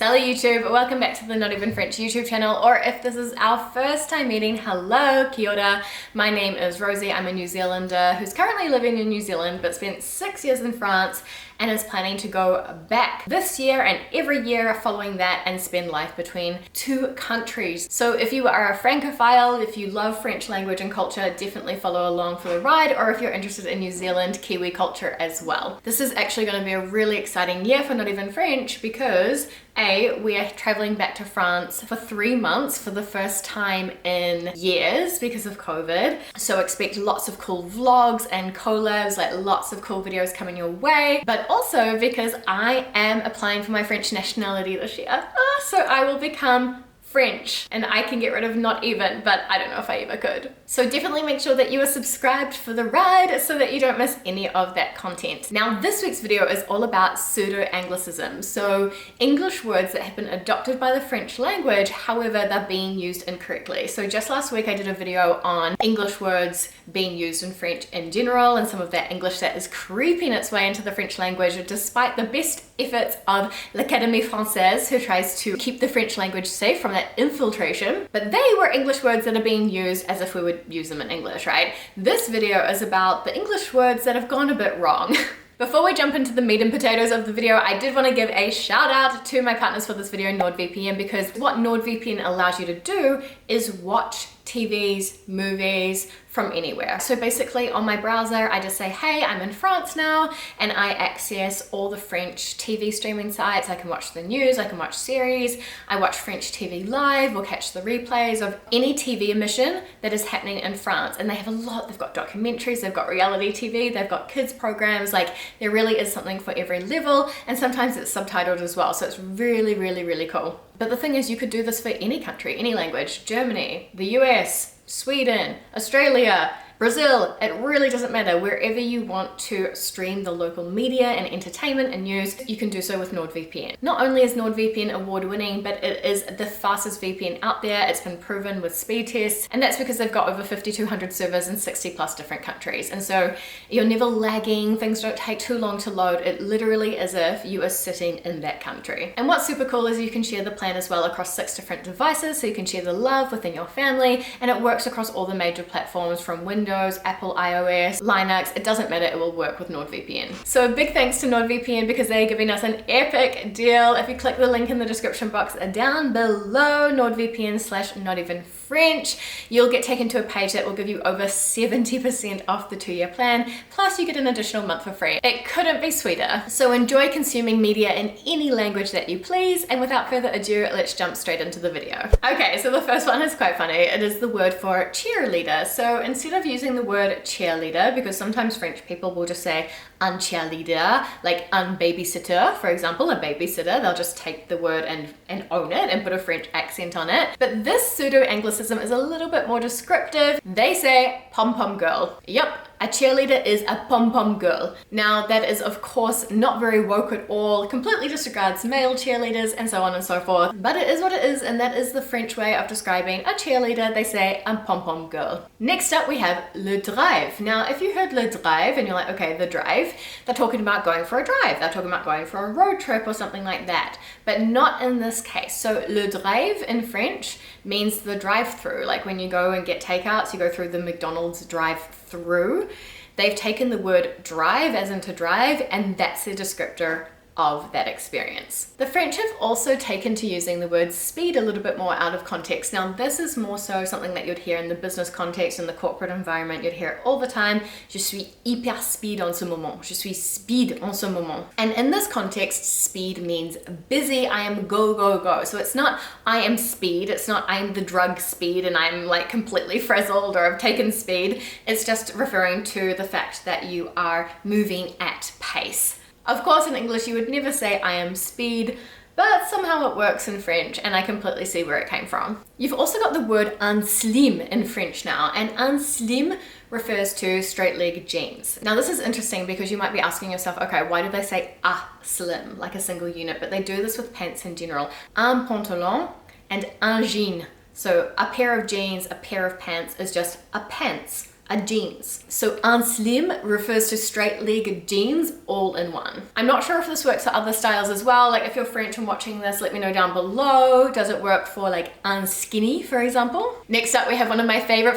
Salut YouTube, welcome back to the Not Even French YouTube channel, or if this is our first time meeting, hello, kia ora. My name is Rosie. I'm a New Zealander who's currently living in New Zealand but spent 6 years in France and is planning to go back this year and every year following that and spend life between two countries. So if you are a Francophile, if you love French language and culture, definitely follow along for the ride, or if you're interested in New Zealand Kiwi culture as well. This is actually going to be a really exciting year for Not Even French because we are traveling back to France for 3 months for the first time in years because of COVID. So expect lots of cool vlogs and collabs, like lots of cool videos coming your way, but also because I am applying for my French nationality this year. So I will become French, and I can get rid of not even, but I don't know if I ever could. So definitely make sure that you are subscribed for the ride so that you don't miss any of that content. Now this week's video is all about pseudo-anglicisms, so English words that have been adopted by the French language, however they're being used incorrectly. So just last week I did a video on English words being used in French in general and some of that English that is creeping its way into the French language despite the best efforts of l'Académie Française, who tries to keep the French language safe from that infiltration. But they were English words that are being used as if we would use them in English, right? This video is about the English words that have gone a bit wrong. Before we jump into the meat and potatoes of the video, I did want to give a shout out to my partners for this video, NordVPN, because what NordVPN allows you to do is watch TVs, movies from anywhere. So basically on my browser, I just say, hey, I'm in France now, and I access all the French TV streaming sites. I can watch the news, I can watch series, I watch French TV live or catch the replays of any TV emission that is happening in France. And they have a lot, they've got documentaries, they've got reality TV, they've got kids programs, like there really is something for every level, and sometimes it's subtitled as well. So it's really, really, really cool. But the thing is, you could do this for any country, any language, Germany, the US, Sweden, Australia, Brazil, it really doesn't matter. Wherever you want to stream the local media and entertainment and news, you can do so with NordVPN. Not only is NordVPN award-winning, but it is the fastest VPN out there. It's been proven with speed tests, and that's because they've got over 5,200 servers in 60 plus different countries. And so you're never lagging, things don't take too long to load. It literally is as if you are sitting in that country. And what's super cool is you can share the plan as well across 6 different devices, so you can share the love within your family, and it works across all the major platforms from Windows, Apple, iOS, Linux, it doesn't matter, it will work with NordVPN. So a big thanks to NordVPN because they're giving us an epic deal. If you click the link in the description box down below, NordVPN/NotEvenFrench, you'll get taken to a page that will give you over 70% off the 2-year plan, plus you get an additional month for free. It couldn't be sweeter. So enjoy consuming media in any language that you please, and without further ado, let's jump straight into the video. Okay, so the first one is quite funny. It is the word for cheerleader. So instead of using the word cheerleader, because sometimes French people will just say un cheerleader, like un babysitter, for example, a babysitter, they'll just take the word and own it and put a French accent on it. But this pseudo-anglicism is a little bit more descriptive. They say pom-pom girl. Yep. A cheerleader is a pom-pom girl. Now that is of course not very woke at all, completely disregards male cheerleaders and so on and so forth, but it is what it is, and that is the French way of describing a cheerleader. They say a pom-pom girl. Next up we have le drive. Now if you heard le drive and you're like, okay, the drive, they're talking about going for a drive, they're talking about going for a road trip or something like that, but not in this case. So le drive in French means the drive-thru, like when you go and get takeouts, you go through the McDonald's drive-thru. They've taken the word drive as in to drive, and that's a descriptor of that experience. The French have also taken to using the word speed a little bit more out of context. Now this is more so something that you'd hear in the business context, in the corporate environment, you'd hear it all the time. Je suis hyper speed en ce moment. Je suis speed en ce moment. And in this context, speed means busy. I am go, go, go. So it's not I am speed. It's not I'm the drug speed and I'm like completely frazzled or I've taken speed. It's just referring to the fact that you are moving at pace. Of course, in English, you would never say I am speed, but somehow it works in French, and I completely see where it came from. You've also got the word un slim in French now, and un slim refers to straight leg jeans. Now this is interesting because you might be asking yourself, okay, why do they say a slim, like a single unit? But they do this with pants in general. Un pantalon and un jean. So a pair of jeans, a pair of pants is just a pants. are jeans. So un slim refers to straight-legged jeans all in one. I'm not sure if this works for other styles as well. Like if you're French and watching this, let me know down below. Does it work for like un skinny, for example? Next up, we have one of my favorite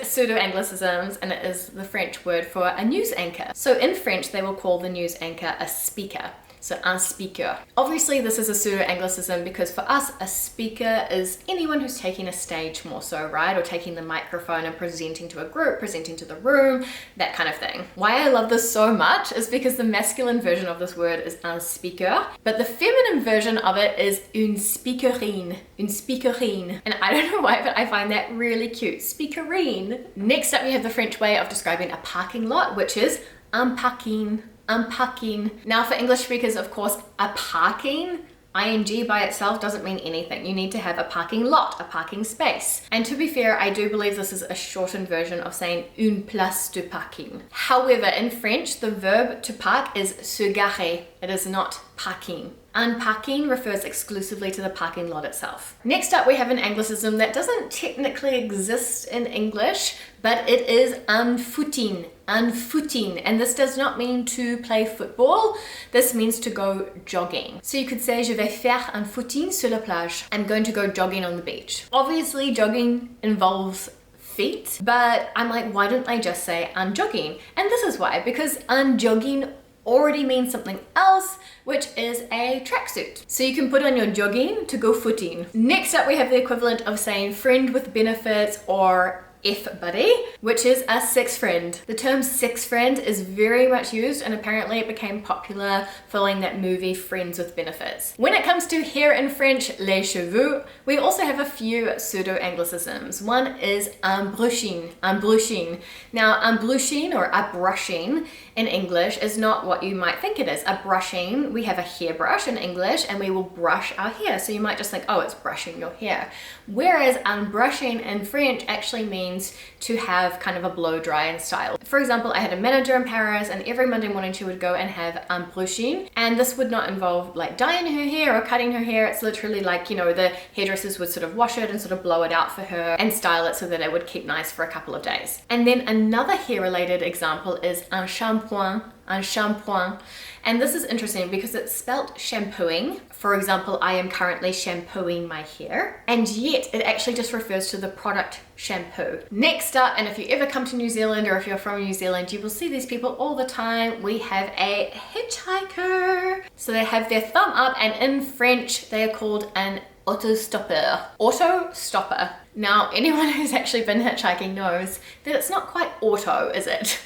pseudo-anglicisms, and it is the French word for a news anchor. So in French, they will call the news anchor a speaker. So un speaker. Obviously this is a pseudo-anglicism because for us a speaker is anyone who's taking a stage more so, right? Or taking the microphone and presenting to a group, presenting to the room, that kind of thing. Why I love this so much is because the masculine version of this word is un speaker, but the feminine version of it is une speakerine. Une speakerine. And I don't know why, but I find that really cute. Speakerine. Next up we have the French way of describing a parking lot, which is un parking. Unpacking. Now for English speakers, of course, a parking, ing by itself doesn't mean anything. You need to have a parking lot, a parking space. And to be fair, I do believe this is a shortened version of saying une place de parking. However, in French, the verb to park is se garer. It is not parking. Unpacking refers exclusively to the parking lot itself. Next up, we have an anglicism that doesn't technically exist in English, but it is un footing. Unfooting, and this does not mean to play football. This means to go jogging. So you could say je vais faire un footing sur la plage. I'm going to go jogging on the beach. Obviously jogging involves feet, but I'm like, why didn't I just say I'm jogging? And this is why, because I'm jogging already means something else, which is a tracksuit. So you can put on your jogging to go footing. Next up, we have the equivalent of saying friend with benefits or F-buddy, which is a sex friend. The term sex friend is very much used, and apparently it became popular following that movie Friends with Benefits. When it comes to hair in French, les cheveux, we also have a few pseudo-anglicisms. One is embrushing, embrushing. Now, embrushing or abrushing in English is not what you might think it is. A brushing, we have a hairbrush in English and we will brush our hair. So you might just think, oh, it's brushing your hair. Whereas unbrushing in French actually means to have kind of a blow dry in style. For example, I had a manager in Paris and every Monday morning she would go and have brushing, and this would not involve like dyeing her hair or cutting her hair. It's literally like, you know, the hairdressers would sort of wash it and sort of blow it out for her and style it so that it would keep nice for a couple of days. And then another hair related example is un shampoing. Un shampoing. And this is interesting because it's spelt shampooing. For example, I am currently shampooing my hair, and yet it actually just refers to the product shampoo. Next up, and if you ever come to New Zealand or if you're from New Zealand, you will see these people all the time. We have a hitchhiker. So they have their thumb up, and in French, they are called an auto-stopper. Auto-stopper. Now, anyone who's actually been hitchhiking knows that it's not quite auto, is it?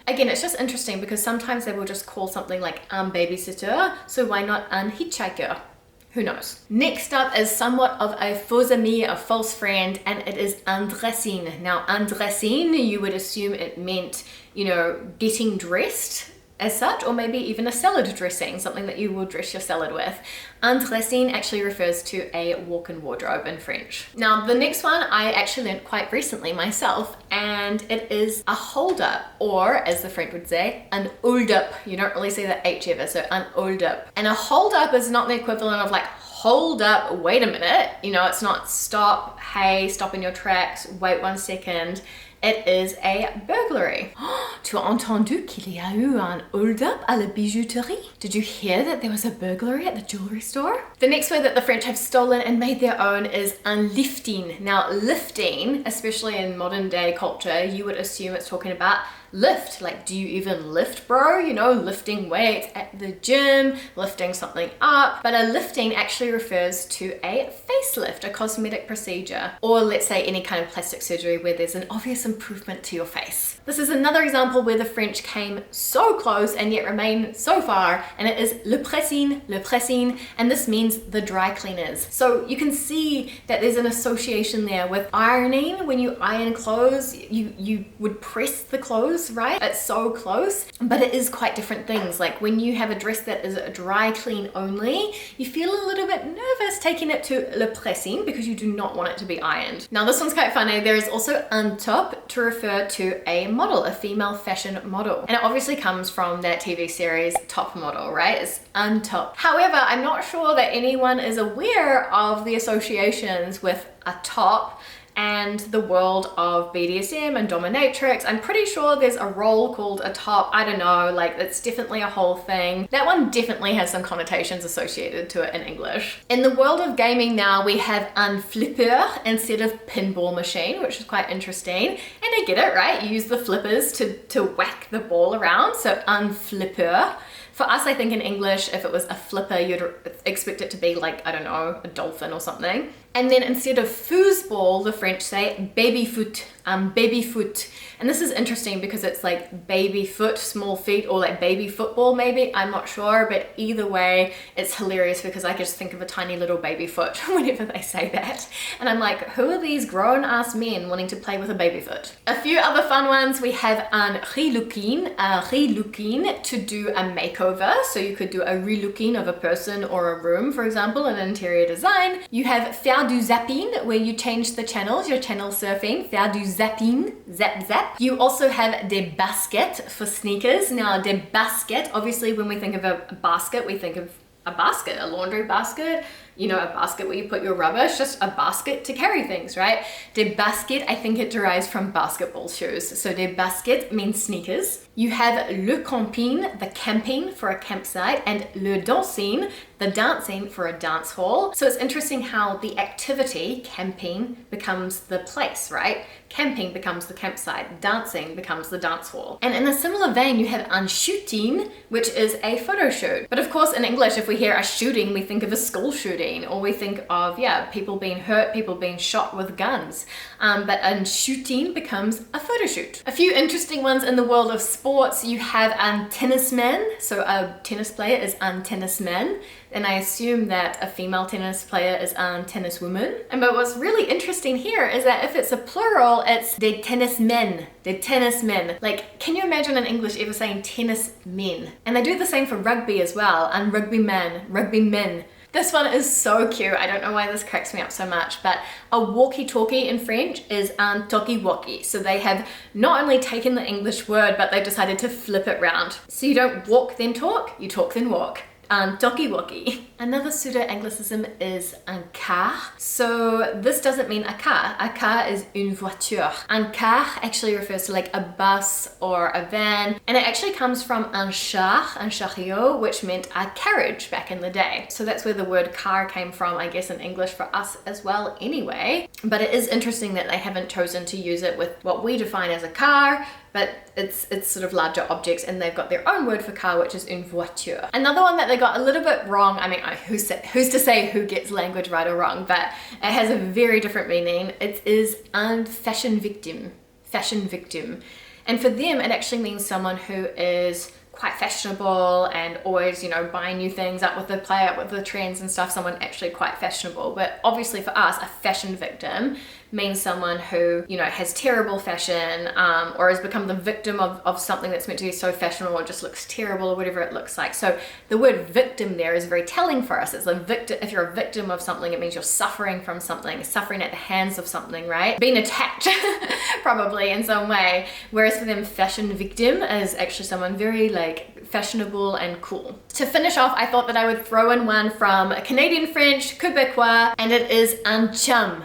Again, it's just interesting because sometimes they will just call something like babysitter, so why not hitchhiker? Who knows? Next up is somewhat of a faux ami, a false friend, and it is undressing. Now, undressing, you would assume it meant, you know, getting dressed as such, or maybe even a salad dressing, something that you will dress your salad with. Undressing actually refers to a walk-in wardrobe in French. Now, the next one I actually learned quite recently myself, and it is a hold-up, or as the French would say, an hold-up. You don't really say the H ever, so an hold-up. And a hold-up is not the equivalent of like, hold up, wait a minute. You know, it's not stop, hey, stop in your tracks, wait 1 second. It is a burglary. Tu as entendu qu'il y a eu un hold-up à la bijouterie? Did you hear that there was a burglary at the jewelry store? The next word that the French have stolen and made their own is unlifting. Now, lifting, especially in modern day culture, you would assume it's talking about lift. Like, do you even lift, bro? You know, lifting weights at the gym, lifting something up. But a lifting actually refers to a facelift, a cosmetic procedure, or let's say any kind of plastic surgery where there's an obvious improvement to your face. This is another example where the French came so close and yet remain so far, and it is le pressing, and this means the dry cleaners. So you can see that there's an association there with ironing. When you iron clothes, you would press the clothes, right? It's so close, but it is quite different things. Like when you have a dress that is a dry clean only, you feel a little bit nervous taking it to le pressing because you do not want it to be ironed. Now this one's quite funny. There is also un top to refer to a model, a female fashion model. And it obviously comes from that TV series Top Model, right? It's un top. However, I'm not sure that anyone is aware of the associations with a top and the world of BDSM and dominatrix. I'm pretty sure there's a role called a top. I don't know, like it's definitely a whole thing. That one definitely has some connotations associated to it in English. In the world of gaming now, we have un flipper instead of pinball machine, which is quite interesting. And I get it, right? You use the flippers to whack the ball around, so un flipper. For us, I think in English, if it was a flipper, you'd expect it to be like, I don't know, a dolphin or something. And then instead of foosball, the French say baby foot, baby foot. And this is interesting because it's like baby foot, small feet, or like baby football maybe, I'm not sure, but either way, it's hilarious because I just think of a tiny little baby foot whenever they say that. And I'm like, who are these grown ass men wanting to play with a baby foot? A few other fun ones, we have un relooking to do a makeover. So you could do a relooking of a person or a room, for example, in interior design. You have faire du zapping, where you change the channels, you're channel surfing, faire du zapping, zap zap. You also have des baskets for sneakers. Now des baskets, obviously when we think of a basket, we think of a basket, a laundry basket, you know, a basket where you put your rubbish, just a basket to carry things, right? Des baskets, I think it derives from basketball shoes. So des baskets means sneakers. You have le camping, the camping for a campsite, and le dancing, the dancing for a dance hall. So it's interesting how the activity, camping, becomes the place, right? Camping becomes the campsite, dancing becomes the dance hall. And in a similar vein, you have un shooting, which is a photo shoot. But of course, in English, if we hear a shooting, we think of a school shooting, or we think of, yeah, people being hurt, people being shot with guns. But un shooting becomes a photo shoot. A few interesting ones in the world of sports, you have un tennisman. So a tennis player is un tennisman. And I assume that a female tennis player is un tenniswoman. But what's really interesting here is that if it's a plural, it's des tennismen, des tennismen. Like, can you imagine in English ever saying tennis men? And they do the same for rugby as well, and rugbyman, rugbymen. This one is so cute. I don't know why this cracks me up so much, but a walkie-talkie in French is un talkie-walkie. So they have not only taken the English word, but they decided to flip it round. So you don't walk then talk, you talk then walk. Un talkie-walkie. Another pseudo-anglicism is un car. So this doesn't mean a car. A car is une voiture. Un car actually refers to like a bus or a van, and it actually comes from un chariot, which meant a carriage back in the day. So that's where the word car came from, I guess, in English for us as well anyway. But it is interesting that they haven't chosen to use it with what we define as a car, but it's sort of larger objects, and they've got their own word for car, which is une voiture. Another one that they got a little bit wrong, I mean, who's to say who gets language right or wrong, but it has a very different meaning. It is un fashion victim, fashion victim. And for them, it actually means someone who is quite fashionable and always, you know, buying new things, up with the play, up with the trends and stuff, someone actually quite fashionable. But obviously for us, a fashion victim means someone who, you know, has terrible fashion, or has become the victim of something that's meant to be so fashionable, or just looks terrible, or whatever it looks like. So the word victim there is very telling for us. It's a victim. If you're a victim of something, it means you're suffering from something, suffering at the hands of something, right? Being attacked probably in some way. Whereas for them, fashion victim is actually someone very like fashionable and cool. To finish off, I thought that I would throw in one from Canadian French, Quebecois, and it is un chum,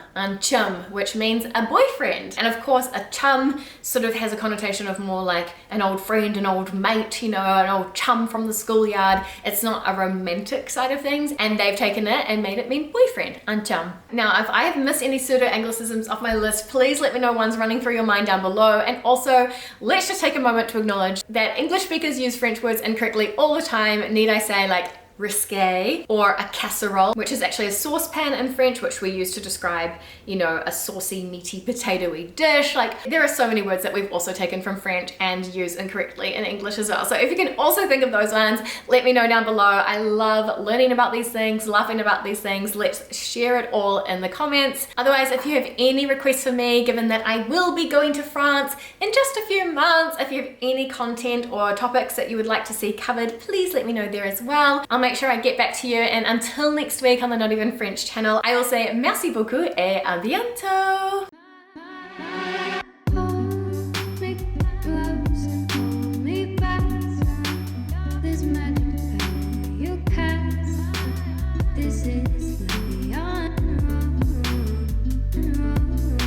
which means a boyfriend. And of course, a chum sort of has a connotation of more like an old friend, an old mate, you know, an old chum from the schoolyard. It's not a romantic side of things, and they've taken it and made it mean boyfriend, un chum. Now, if I have missed any pseudo-anglicisms off my list, please let me know ones running through your mind down below. And also, let's just take a moment to acknowledge that English speakers use French words incorrectly all the time. Need I say, like risque, or a casserole, which is actually a saucepan in French, which we use to describe, you know, a saucy, meaty, potatoey dish. Like, there are so many words that we've also taken from French and use incorrectly in English as well. So if you can also think of those ones, let me know down below. I love learning about these things, laughing about these things. Let's share it all in the comments. Otherwise, if you have any requests for me, given that I will be going to France in just a few months, if you have any content or topics that you would like to see covered, please let me know there as well. I'll make sure I get back to you, and until next week on the Not Even French channel, I will say merci beaucoup et à bientôt!